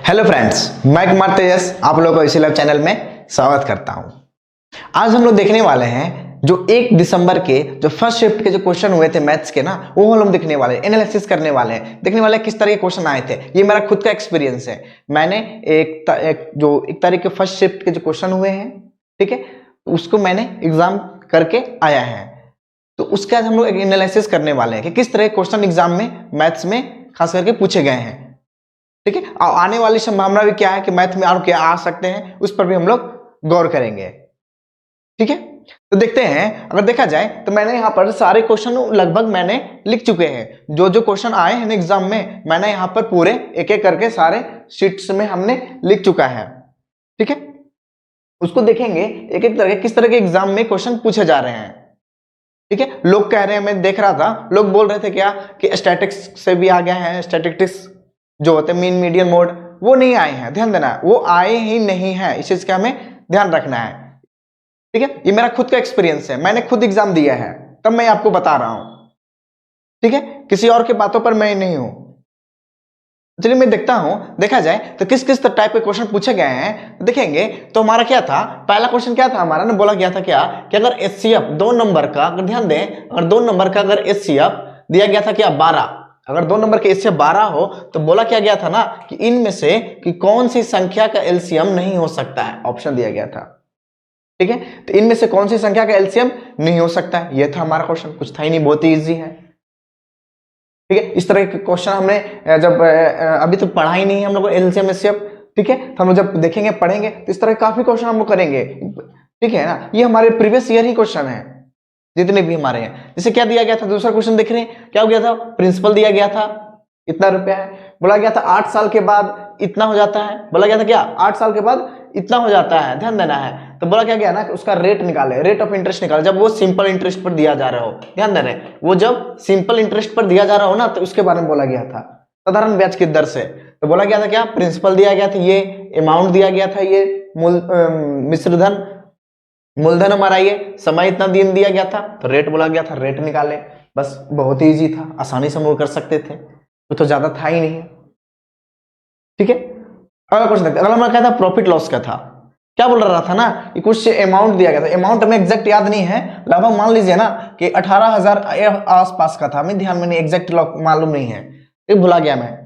Hello friends, मैं कुमार तेजस आप लोगों को इसी लैब चैनल में स्वागत करता हूं। आज हम लोग देखने वाले हैं जो 1 दिसंबर के जो फर्स्ट शिफ्ट के जो क्वेश्चन हुए थे मैथ्स के ना, वो हम लोग देखने वाले हैं, एनालिसिस करने वाले हैं, देखने वाले हैं किस तरह के क्वेश्चन आए थे। ये मेरा खुद का एक्सपीरियंस है। मैंने एक तारीख के फर्स्ट शिफ्ट के जो क्वेश्चन हुए हैं, ठीक है, उसको मैंने एग्जाम करके आया है, तो उसका आज हम लोग एनालिसिस करने वाले हैं कि किस तरह के क्वेश्चन एग्जाम में मैथ्स में खास करके पूछे गए हैं। ठीक है, और आने वाली संभावना भी क्या है कि मैथ में और क्या आ सकते हैं, उस पर भी हम लोग गौर करेंगे। ठीक है, तो देखते हैं। अगर देखा जाए तो मैंने यहाँ पर सारे क्वेश्चन लगभग मैंने लिख चुके हैं। जो जो क्वेश्चन आए हैं एग्जाम में, मैंने यहाँ पर पूरे एक एक करके सारे शीट्स में हमने लिख चुका है। ठीक है, उसको देखेंगे एक एक तरह किस तरह के एग्जाम में क्वेश्चन पूछे जा रहे हैं। ठीक है, लोग कह रहे हैं, मैं देख रहा था, लोग बोल रहे थे क्या कि स्टैटिक्स से भी आ गए हैं, स्टैटिस्टिक्स जो होते हैं मीन मीडियन मोड, वो नहीं आए हैं। ध्यान देना, वो आए ही नहीं है, इस चीज का हमें ध्यान रखना है। ठीक है, ये मेरा खुद का एक्सपीरियंस है, मैंने खुद एग्जाम दिया है, तब मैं आपको बता रहा हूं। ठीक है, किसी और के बातों पर मैं नहीं हूं। चलिए मैं देखता हूं, देखा जाए तो किस किस टाइप के क्वेश्चन पूछे गए हैं देखेंगे। तो हमारा क्या था, पहला क्वेश्चन क्या था हमारा ना, बोला गया था क्या कि अगर एचसीएफ 2 नंबर का, अगर ध्यान दें, अगर 2 नंबर का अगर एचसीएफ दिया गया था क्या 12, अगर 2 नंबर के एचसीएफ 12 हो, तो बोला क्या गया था ना कि इनमें से कि कौन सी संख्या का एलसीएम नहीं हो सकता है, ऑप्शन दिया गया था। ठीक है, तो इनमें से कौन सी संख्या का एलसीएम नहीं हो सकता है, यह था हमारा क्वेश्चन। कुछ था ही नहीं, बहुत ही ईजी है। ठीक है, इस तरह के क्वेश्चन हमने जब अभी तो पढ़ा ही नहीं है हम लोग एलसीएम एचसीएफ। ठीक है, तो हम लोग जब देखेंगे पढ़ेंगे तो इस तरह काफी क्वेश्चन हम लोग करेंगे। ठीक है ना, ये हमारे प्रीवियस ईयर ही क्वेश्चन है जितने भी हमारे हैं। जैसे क्या दिया गया था, दूसरा क्वेश्चन देख रहे हैं, क्या हो गया था, प्रिंसिपल दिया गया था, इतना रुपया है, बोला गया था 8 साल के बाद इतना हो जाता है, बोला गया था क्या 8 साल के बाद इतना हो जाता है, ध्यान देना है। तो बोला क्या गया ना कि उसका रेट निकाले, रेट ऑफ इंटरेस्ट निकाले, जब वो सिंपल इंटरेस्ट पर दिया जा रहा हो, ध्यान देना है, वो जब सिंपल इंटरेस्ट पर दिया जा रहा हो ना, तो उसके बारे में बोला गया था, साधारण ब्याज की दर से। तो बोला गया था क्या, प्रिंसिपल दिया गया था, ये अमाउंट दिया गया था, ये मिश्र धन, मूलधन हमारा ये, समय इतना दिन दिया गया था, तो रेट बोला गया था, रेट निकाले। बस बहुत ही इजी था, आसानी से हम लोग कर सकते थे, तो ज्यादा था ही नहीं। ठीक है, अगला क्वेश्चन देखते हैं। अगला हमारा क्या था, प्रॉफिट लॉस का था। क्या बोल रहा था ना कि कुछ अमाउंट दिया गया था, अमाउंट हमें एग्जैक्ट याद नहीं है, लगभग मान लीजिए ना कि 18,000 आसपास का था, हमें ध्यान में नहीं, एग्जैक्ट मालूम नहीं है, ये भुला गया मैं।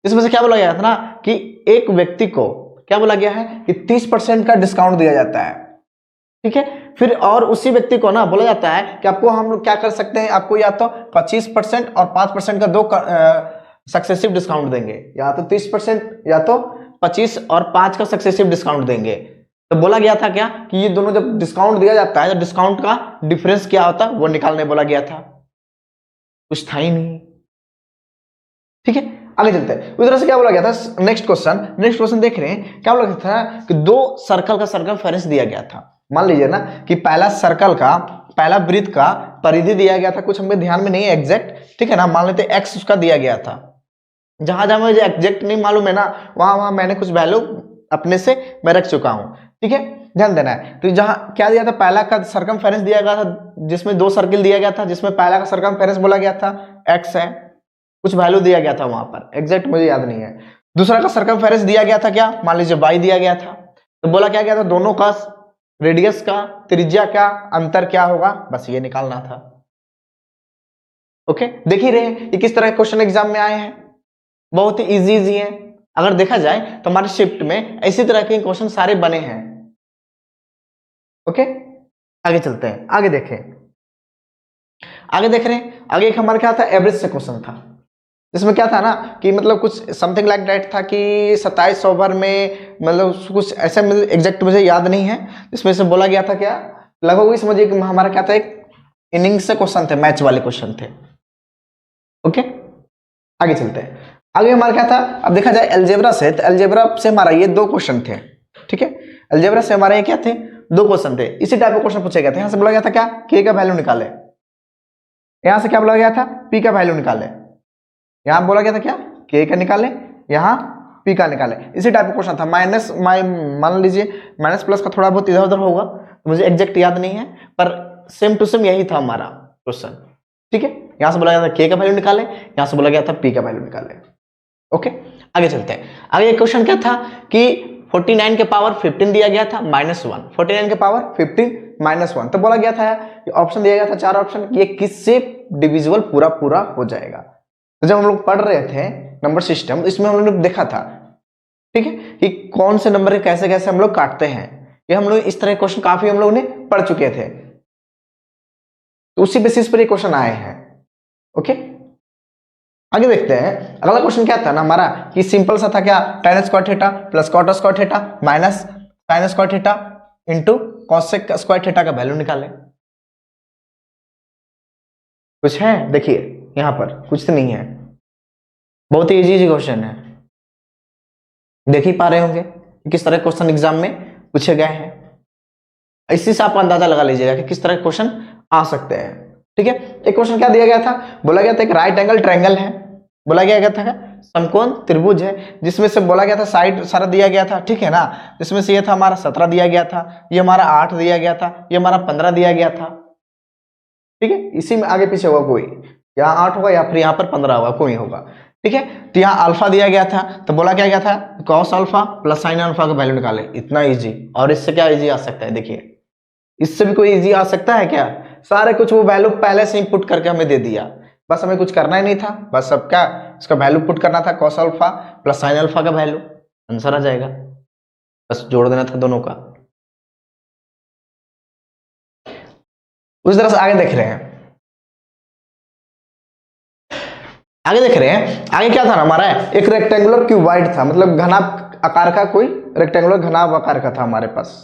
इसमें से क्या बोला गया था ना कि एक व्यक्ति को क्या बोला गया है कि 30% का डिस्काउंट दिया जाता है। ठीक है, फिर और उसी व्यक्ति को ना बोला जाता है कि आपको हम लोग क्या कर सकते हैं, आपको या तो 25% और 5% का 2 सक्सेसिव डिस्काउंट देंगे, या तो 30% या तो 25 और 5 का सक्सेसिव डिस्काउंट देंगे। तो बोला गया था क्या कि ये दोनों जब डिस्काउंट दिया जाता है, तो डिस्काउंट का डिफरेंस क्या होता है वो निकालने बोला गया था, कुछ था ही नहीं। ठीक है, आगे चलते हैं। उस तरह से क्या बोला गया था, नेक्स्ट क्वेश्चन देख रहे हैं, क्या बोला गया था कि 2 सर्कल का सर्कमफेरेंस दिया गया था। मान लीजिए ना कि पहला सर्कल का, पहला वृत्त का परिधि दिया गया था, कुछ हमें ध्यान में नहीं है एग्जैक्ट, ठीक है ना, मान लेते एक्स उसका दिया गया था। जहां जहां मुझे एग्जैक्ट नहीं मालूम है ना, वहां मैंने कुछ वैल्यू अपने से मैं रख चुका हूं। ठीक है, ध्यान देना है। तो जहां क्या दिया था, पहला का सर्कमफेरेंस दिया गया था, जिसमें 2 सर्किल दिया गया था, जिसमें पहला का सर्कमफेरेंस बोला गया था एक्स है, कुछ वैल्यू दिया गया था वहां पर, एग्जैक्ट मुझे याद नहीं है। दूसरा का सर्कमफेरेंस दिया गया था क्या, मान लीजिए y दिया गया था, तो बोला क्या गया था, दोनों का रेडियस का, त्रिज्या का अंतर क्या होगा, बस ये निकालना था। ओके, देख ही रहे हैं ये किस तरह क्वेश्चन एग्जाम में आए हैं, बहुत ही इजी है। अगर देखा जाए तो हमारे शिफ्ट में इसी तरह के क्वेश्चन सारे बने हैं। ओके, आगे चलते हैं, आगे देखें, आगे देख रहे हैं। आगे एक हमारा क्या था, एवरेज से क्वेश्चन था, जिसमें क्या था ना कि मतलब कुछ समथिंग लाइक दैट था कि 27 ओवर में, मतलब कुछ ऐसे एग्जैक्ट मुझे याद नहीं है। इसमें से बोला गया था क्या, लगभग वही समझिए कि हमारा क्या था, एक इनिंग्स से क्वेश्चन थे, मैच वाले क्वेश्चन थे। ओके, आगे चलते हैं। आगे हमारा क्या था, अब देखा जाए अलजेब्रा से, तो अलजेब्रा से हमारा ये 2 क्वेश्चन थे। ठीक है, अलजेब्रा से हमारे ये क्या थे, 2 क्वेश्चन थे, इसी टाइप के क्वेश्चन पूछे गए थे। यहां से बोला गया था क्या, के का वैल्यू निकाले, यहां से क्या बोला गया था, पी का वैल्यू निकाले, यहां बोला गया था क्या, के का निकाले, यहां पी का निकाले, इसी टाइप का क्वेश्चन था। माइनस मान लीजिए माइनस प्लस का थोड़ा बहुत इधर उधर होगा, तो मुझे एग्जैक्ट याद नहीं है, पर सेम टू सेम यही था हमारा क्वेश्चन। ठीक है, यहां से बोला गया था के का वैल्यू निकाले, यहां से बोला गया था पी का वैल्यू निकाले। ओके, आगे चलते हैं। आगे एक क्वेश्चन क्या था कि 49 के पावर 15 दिया गया था -1, 49 के पावर 15 -1, तो बोला गया था ऑप्शन दिया गया था 4 ऑप्शन, ये किससे डिविजिबल पूरा पूरा हो जाएगा। तो जब हम लोग पढ़ रहे थे नंबर सिस्टम, इसमें हम लोगों ने देखा था, ठीक है, कि कौन से नंबर कैसे कैसे हम लोग काटते हैं। ये हम लोग इस तरह के क्वेश्चन काफी हम लोग ने पढ़ चुके थे, तो उसी बेसिस पर ये क्वेश्चन आए हैं। ओके, आगे देखते हैं। अगला क्वेश्चन क्या था ना हमारा कि सिंपल सा था क्या, tan square theta plus cot square theta minus sin square theta into cosec square theta का वैल्यू निकालें। कुछ है देखिए यहां पर, कुछ तो नहीं है, बहुत ही इजी क्वेश्चन है, देख ही पा रहे होंगे किस तरह क्वेश्चन एग्जाम में पूछे गए हैं। इसी से आप अंदाजा लगा लीजिएगा कि किस तरह के क्वेश्चन आ सकते हैं। ठीक है, एक क्वेश्चन क्या दिया गया था, बोला गया था एक राइट एंगल ट्रायंगल है, बोला गया था समकोण त्रिभुज है, जिसमें से बोला गया था साइड सारा दिया गया था, ठीक है ना, जिसमें से ये था हमारा 17 दिया गया था, ये हमारा 8 दिया गया था, ये हमारा 15 दिया गया था। ठीक है, इसी में आगे पीछे होगा कोई, यहाँ 8 होगा या फिर यहाँ पर 15 होगा, कोई होगा। ठीक है, तो यहाँ अल्फा दिया गया था, तो बोला क्या गया था cos alpha plus sin alpha का वैल्यू निकाले। इतना इजी, और इससे क्या इजी आ सकता है, देखिए इससे भी कोई इजी आ सकता है क्या, सारे कुछ वो वैल्यू पहले से ही पुट करके हमें दे दिया, बस हमें कुछ करना ही नहीं था, बस सब क्या इसका वैल्यू पुट करना था, cos alpha plus sin alpha का वैल्यू, आंसर आ जाएगा, बस जोड़ देना था दोनों का। उस तरह से आगे देख रहे हैं, आगे देख रहे हैं, आगे क्या था ना हमारा एक रेक्टेंगुलर क्यूबॉइड था, मतलब घना आकार का, कोई रेक्टेंगुलर घना आकार का था हमारे पास।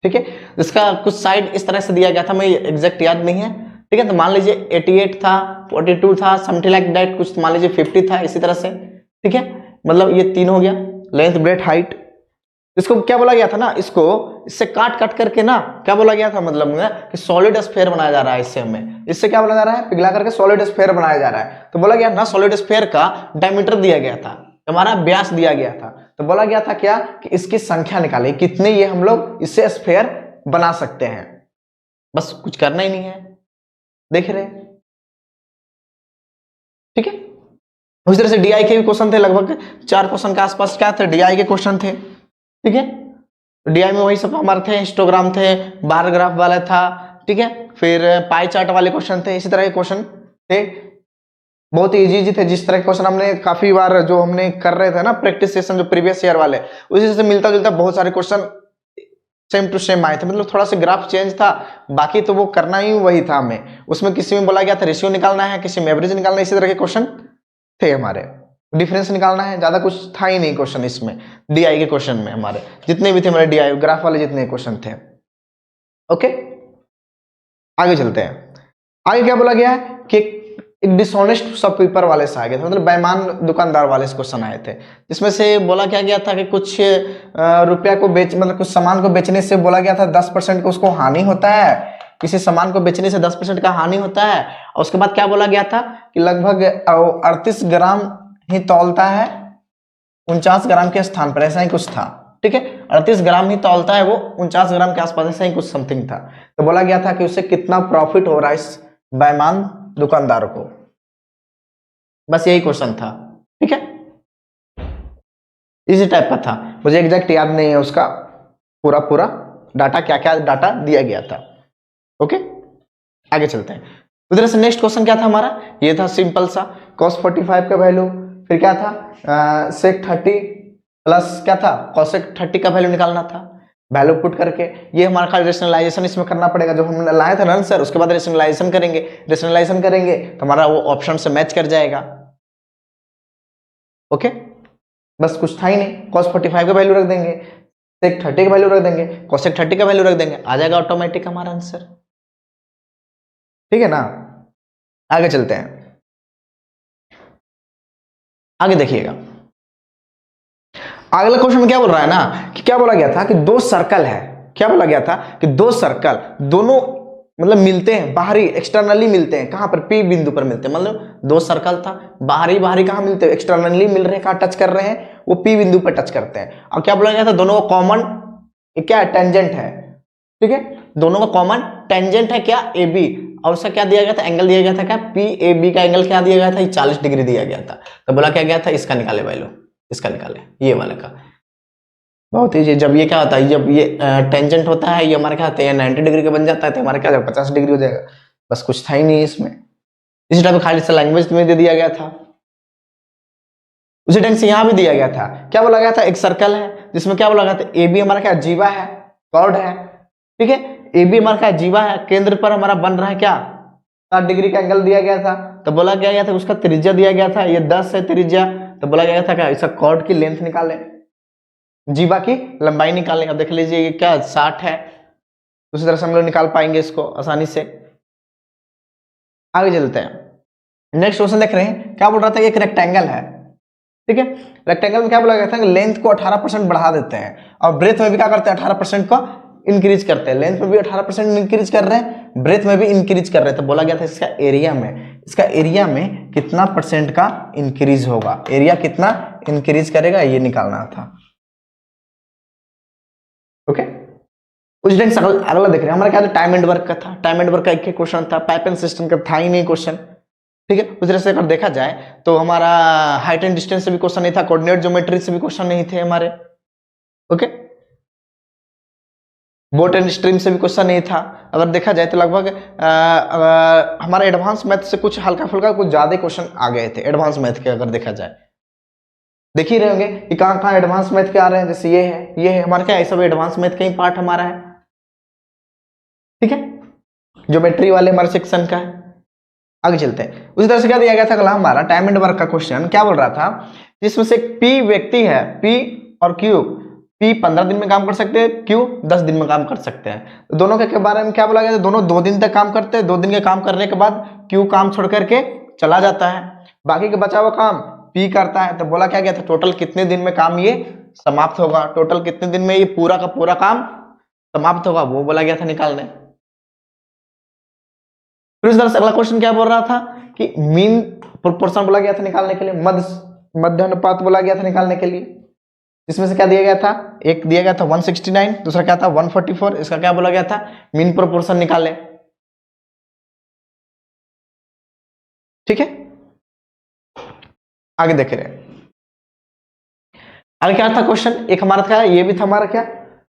ठीक है, जिसका कुछ साइड इस तरह से दिया गया था, मैं एग्जैक्ट याद नहीं है। ठीक है, तो मान लीजिए 88 था, 42 था, समथिंग लाइक दैट, कुछ मान लीजिए 50 था, इसी तरह से। ठीक है, मतलब ये 3 हो गया, लेंथ ब्रेथ हाइट। इसको क्या बोला गया था ना, इसको इससे काट काट करके ना क्या बोला गया था, मतलब कि सॉलिड स्फीयर बनाया जा रहा है, इससे हमें इससे क्या बोला जा रहा है, पिघला करके सॉलिड स्फीयर बनाया जा रहा है। तो बोला गया ना सॉलिड स्फीयर का डायमीटर दिया गया था, हमारा व्यास दिया गया था, तो बोला गया था क्या कि इसकी संख्या निकाले, कितने ये हम लोग इससे स्फीयर बना सकते हैं, बस कुछ करना ही नहीं है, देख रहे हैं। ठीक है, उस तरह से डीआई के भी क्वेश्चन थे, लगभग 4 क्वेश्चन के आसपास क्या थे, डीआई के क्वेश्चन थे। ठीक है, डीआई में वही सब हमारे थे, हिस्टोग्राम थे, बार ग्राफ वाला था। ठीक है, फिर पाई चार्ट वाले क्वेश्चन थे, इसी तरह के क्वेश्चन थे, बहुत ही इजी थे। जिस तरह के क्वेश्चन हमने काफी बार जो हमने कर रहे थे ना प्रैक्टिस सेशन, जो प्रीवियस ईयर वाले, उसी से मिलता जुलता बहुत सारे क्वेश्चन सेम टू सेम आए थे, मतलब थोड़ा सा ग्राफ चेंज था, बाकी तो वो करना ही वही था हमें। उसमें किसी में बोला गया था रेशियो निकालना है, किसी में एवरेज निकालना है, इसी तरह के क्वेश्चन थे हमारे, डिफरेंस निकालना है, ज्यादा कुछ था ही नहीं क्वेश्चन इसमें। डीआई के क्वेश्चन में हमारे जितने भी थे, हमारे डीआई ग्राफ वाले जितने क्वेश्चन थे। ओके, आगे चलते हैं। आगे क्या बोला गया है कि एक डिसऑनेस्ट शॉपकीपर वाले से आ गए थे, मतलब बेईमान दुकानदार वाले से क्वेश्चन आए थे, जिसमें से बोला क्या गया था कि कुछ रुपया को बेच, मतलब कुछ सामान को बेचने से बोला गया था 10% का उसको हानि होता है, किसी सामान को बेचने से 10% का हानि होता है। और उसके बाद क्या बोला गया था कि लगभग 38 ग्राम ही तौलता है 49 ग्राम के स्थान पर, ऐसा ही कुछ था। ठीक है, 38 ग्राम ही तौलता है वो 49 ग्राम के आसपास, ऐसा ही कुछ समथिंग था। तो बोला गया था कि उससे कितना प्रॉफिट हो रहा है इस बेईमान दुकानदार को, बस यही क्वेश्चन था। ठीक है, इसी टाइप का था, मुझे एग्जैक्ट याद नहीं है उसका पूरा डाटा, क्या क्या डाटा दिया गया था। ओके, आगे चलते हैं। उधर से नेक्स्ट क्वेश्चन क्या था हमारा, ये था सिंपल सा cos 45 का वैल्यू, फिर क्या था sec 30 प्लस क्या था cosec 30 का वैल्यू निकालना था, वैल्यू पुट करके। ये हमारा खाली रेशनलाइजेशन इसमें करना पड़ेगा, जो हमने लाए थे ना सर, उसके बाद रेशनलाइजेशन करेंगे, रेशनलाइजेशन करेंगे तो हमारा वो ऑप्शन से मैच कर जाएगा। ओके, बस कुछ था ही नहीं, cos 45 का वैल्यू रख देंगे, sec 30 का वैल्यू रख देंगे, cosec 30 का वैल्यू रख देंगे, आ जाएगा ऑटोमेटिक हमारा आंसर। ठीक है ना, आगे चलते हैं। आगे देखिएगा, अगला क्वेश्चन में क्या बोल रहा है ना कि क्या बोला गया था कि 2 सर्कल है, क्या बोला गया था कि 2 सर्कल दोनों मतलब मिलते हैं, बाहरी एक्सटर्नली मिलते हैं, कहां पर P बिंदु पर मिलते हैं, मतलब 2 सर्कल था, बाहरी कहां मिलते हैं, एक्सटर्नली मिल रहे हैं, कहां टच कर रहे हैं, वो P बिंदु पर टच करते हैं। अब क्या बोला गया था, दोनों का कॉमन क्या है, टेंजेंट है। ठीक है, दोनों का कॉमन टेंजेंट है क्या, AB, और उसका क्या दिया गया था, एंगल दिया गया था क्या, PAB का एंगल क्या दिया गया था, 40 डिग्री दिया गया था। तो बोला क्या गया था, इसका निकाले वैल्यू, इसका निकालें, ये वाले का। बहुत ही, जब ये क्या होता है, जब ये टेंजेंट होता है, ये हमारे क्या होता है 90 डिग्री का बन जाता है, तो हमारा क्या 50 डिग्री हो जाएगा। बस कुछ था ही नहीं इसमें। इसी टाइप खाली सा लैंग्वेज में दे दिया गया था, उसी ढंग से यहां भी दिया गया था। क्या बोला गया था, एक सर्कल है जिसमें क्या बोला गया था, ए बी हमारा क्या जीवा है, कॉर्ड है, ठीक है। ए बी हमारा क्या जीवा है, केंद्र पर हमारा बन रहा है क्या 60 डिग्री का एंगल दिया गया था। तो बोला गया था उसका त्रिज्या दिया गया था, ये 10 है त्रिज्या। तो बोला गया था क्या, इसका कॉर्ड की लेंथ निकालें, जीवा की लंबाई निकालें। अब देख लीजिए ये क्या 60 है, उसी तरह से हम लोग निकाल पाएंगे इसको आसानी से। आगे चलते हैं, नेक्स्ट क्वेश्चन देख रहे हैं। क्या बोल रहा था, एक रेक्टेंगल है, ठीक है। रेक्टेंगल में क्या बोला गया था, लेंथ को 18% बढ़ा देते हैं और ब्रेथ में भी क्या करते हैं 18% को इंक्रीज करते हैं। लेंथ में भी 18% इंक्रीज कर रहे हैं, ब्रेथ में भी इंक्रीज कर रहे हैं। तो बोला गया था इसका एरिया में कितना परसेंट का इंक्रीज होगा, एरिया कितना इंक्रीज करेगा, ये निकालना था। ओके, उस ढंग से अगला देख रहे हैं। हमारा क्या था, टाइम एंड वर्क का था। टाइम एंड वर्क का एक क्वेश्चन था, पाइप एंड सिस्टम का था ही नहीं क्वेश्चन, ठीक है। उस तरह से अगर देखा जाए तो हमारा हाइट एंड डिस्टेंस से भी क्वेश्चन नहीं था, कोऑर्डिनेट ज्योमेट्री से भी क्वेश्चन नहीं थे हमारे, ओके। बोट एंड स्ट्रीम से भी क्वेश्चन नहीं था। अगर देखा जाए तो लगभग हमारा एडवांस मैथ से कुछ हल्का फुल्का कुछ ज्यादा क्वेश्चन आ गए थे एडवांस मैथ के। अगर देखा जाए देख ही रहे होंगे कि कहाँ कहाँ एडवांस मैथ के आ रहे हैं, जैसे ये है हमारा क्या, ये सब एडवांस मैथ का ही पार्ट हमारा है, ठीक है। ज्योमेट्री वाले हमारे सेक्शन का है। आगे चलते हैं, उसी तरह से क्या दिया गया था अगला हमारा टाइम एंड वर्क का क्वेश्चन। क्या बोल रहा था, जिसमें से पी व्यक्ति है, पी और क्यू, पी 15 दिन में काम कर सकते हैं, क्यू 10 दिन में काम कर सकते हैं। तो दोनों के बारे में क्या बोला गया, दोनों 2 दिन तक काम करते हैं। 2 दिन के काम करने के बाद क्यू काम छोड़ करके चला जाता है, बाकी का बचा हुआ काम पी करता है। तो बोला क्या गया था, टोटल कितने दिन में काम ये समाप्त होगा, टोटल कितने दिन में ये पूरा का पूरा काम समाप्त होगा, वो बोला गया था निकालने। फिर इस तरह से अगला क्वेश्चन क्या बोल रहा था कि मीन प्रोपोर्शन बोला गया था निकालने के लिए, मध्य अनुपात बोला गया था निकालने के लिए। इसमें से क्या दिया गया था, एक दिया गया था 169, दूसरा क्या था 144। इसका क्या बोला गया था, मीन प्रोपोर्शन निकाले, ठीक है। आगे देख रहे हैं, आगे क्या था क्वेश्चन, एक हमारा था, ये भी था हमारा क्या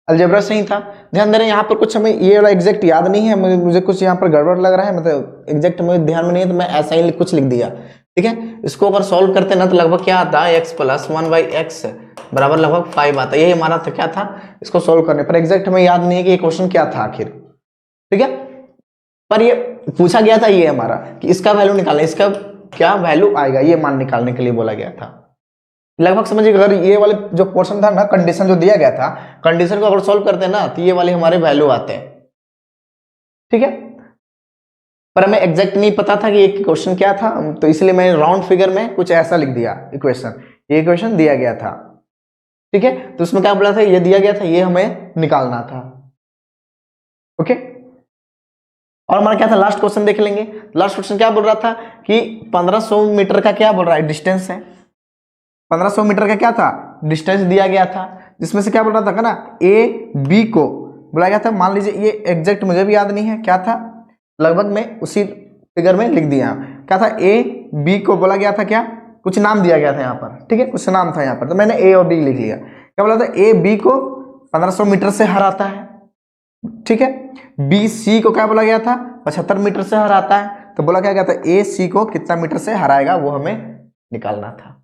अलजेब्रा से ही था। ध्यान दे रहे हैं यहाँ पर कुछ हमें ये वाला एग्जैक्ट याद नहीं है, मुझे कुछ यहाँ पर गड़बड़ लग रहा है, मतलब एग्जैक्ट मुझे ध्यान में नहीं है, तो मैं ऐसा ही कुछ लिख दिया, ठीक है। इसको अगर सॉल्व करते ना तो लगभग क्या आता है, x + 1/x बराबर लगभग 5 आता है। यही हमारा था, क्या था, इसको सॉल्व करने पर एग्जैक्ट हमें याद नहीं है कि ये क्वेश्चन क्या था आखिर, ठीक है। पर ये पूछा गया था ये हमारा कि इसका वैल्यू निकालना, इसका क्या वैल्यू आएगा, ये मान निकालने के लिए बोला गया था। लगभग समझिए, अगर ये वाले जो पोर्शन था ना, कंडीशन जो दिया गया था, कंडीशन को अगर सॉल्व करते हैं ना तो ये वाले हमारे वैल्यू आते हैं, ठीक है। पर हमें एग्जैक्ट नहीं पता था कि ये क्वेश्चन क्या था, तो इसलिए मैंने राउंड फिगर में कुछ ऐसा लिख दिया इक्वेशन, ये इक्वेशन दिया गया था, ठीक है। तो उसमें क्या बोला था, ये दिया गया था, ये हमें निकालना था, ओके। और हमारा क्या था, लास्ट क्वेश्चन देख लेंगे। लास्ट क्वेश्चन क्या बोल रहा था कि 1500 मीटर का क्या बोल रहा है, डिस्टेंस है। 1500 मीटर का क्या था, डिस्टेंस दिया गया था, जिसमें से क्या बोल रहा था ना, ए बी को बोला गया था। मान लीजिए ये एग्जैक्ट मुझे भी याद नहीं है क्या था, लगभग मैं उसी फिगर में लिख दिया। क्या था, ए बी को बोला गया था, क्या कुछ नाम दिया गया था यहाँ पर, ठीक है, कुछ नाम था यहाँ पर, तो मैंने ए और बी लिख लिया। क्या बोला था, ए बी को 1500 मीटर से हराता है, ठीक है। बी सी को क्या बोला गया था, 75 मीटर से हराता है। तो बोला क्या गया था, ए सी को कितना मीटर से हराएगा वो हमें निकालना था,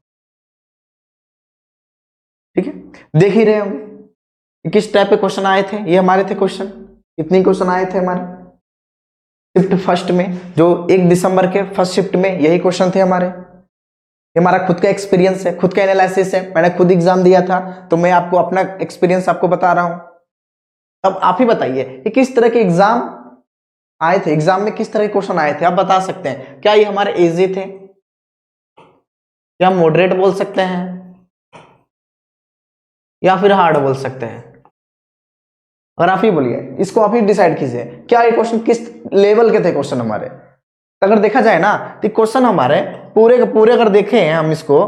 ठीक है। देख ही रहे होंगे किस टाइप के क्वेश्चन आए थे, ये हमारे थे क्वेश्चन, इतने क्वेश्चन आए थे हमारे शिफ्ट फर्स्ट में, जो 1 दिसंबर के फर्स्ट शिफ्ट में यही क्वेश्चन थे हमारे। ये हमारा खुद का एक्सपीरियंस है, खुद का एनालिसिस है, मैंने खुद एग्जाम दिया था, तो मैं आपको अपना एक्सपीरियंस आपको बता रहा हूं। अब आप ही बताइए कि किस तरह के एग्जाम आए थे, एग्जाम में किस तरह के क्वेश्चन आए थे, आप बता सकते हैं। क्या ये हमारे इजी थे, या मॉडरेट बोल सकते हैं, या फिर हार्ड बोल सकते हैं। अगर आप ही बोलिए, इसको आप ही डिसाइड कीजिए, क्या ये क्वेश्चन किस लेवल के थे क्वेश्चन हमारे। अगर देखा जाए ना तो क्वेश्चन हमारे पूरे के पूरे अगर देखें हम इसको,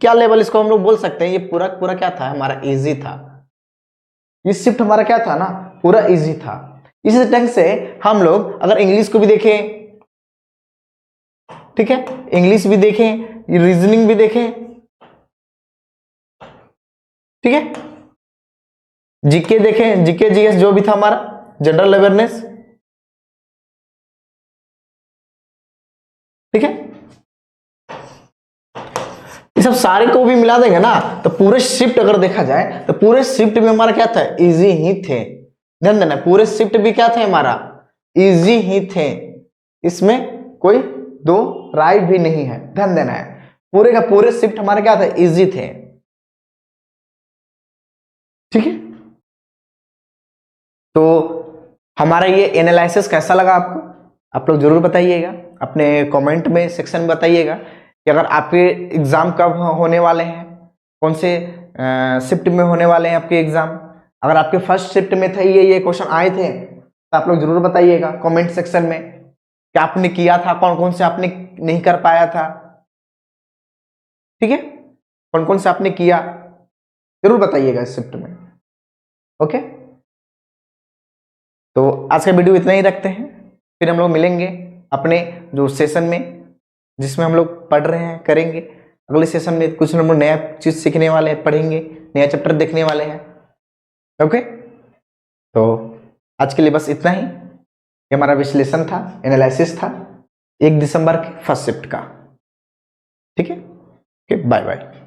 क्या लेवल इसको हम लोग बोल सकते हैं, ये पूरा पूरा क्या था हमारा, इजी था। ये शिफ्ट हमारा क्या था ना, पूरा इजी था। इसी ढंग से हम लोग अगर इंग्लिश को भी देखें, ठीक है, इंग्लिश भी देखें, रीजनिंग भी देखें, ठीक है, जीके देखें, जीके जीएस जो भी था हमारा जनरल अवेयरनेस, ठीक है, ये सब सारे को भी मिला देंगे ना तो पूरे शिफ्ट अगर देखा जाए तो पूरे शिफ्ट में हमारा क्या था, इजी ही थे। ध्यान देना, पूरे शिफ्ट भी क्या थे हमारा, इजी ही थे, इसमें कोई दो राय भी नहीं है। ध्यान देना है, पूरे का पूरे शिफ्ट हमारे क्या थे, इजी थे। ठीक है, तो हमारा ये एनालिसिस कैसा लगा आपको, आप लोग जरूर बताइएगा, अपने कमेंट में सेक्शन में बताइएगा कि अगर आपके एग्जाम कब होने वाले हैं, कौन से शिफ्ट में होने वाले हैं आपके एग्जाम। अगर आपके फर्स्ट शिफ्ट में थे ये क्वेश्चन आए थे तो आप लोग जरूर बताइएगा कमेंट सेक्शन में कि आपने किया था, कौन कौन से आपने नहीं कर पाया था। ठीक है, कौन कौन से आपने किया जरूर बताइएगा इस शिफ्ट में। ओके, तो आज का वीडियो इतना ही रखते हैं, फिर हम लोग मिलेंगे अपने जो सेशन में जिसमें हम लोग पढ़ रहे हैं करेंगे। अगले सेशन में कुछ हम लोग नया चीज सीखने वाले हैं, पढ़ेंगे, नया चैप्टर देखने वाले हैं। ओके, तो आज के लिए बस इतना ही। ये हमारा विश्लेषण था, एनालिसिस था 1 दिसंबर के फर्स्ट शिफ्ट का। ठीक है, ओके, बाय बाय।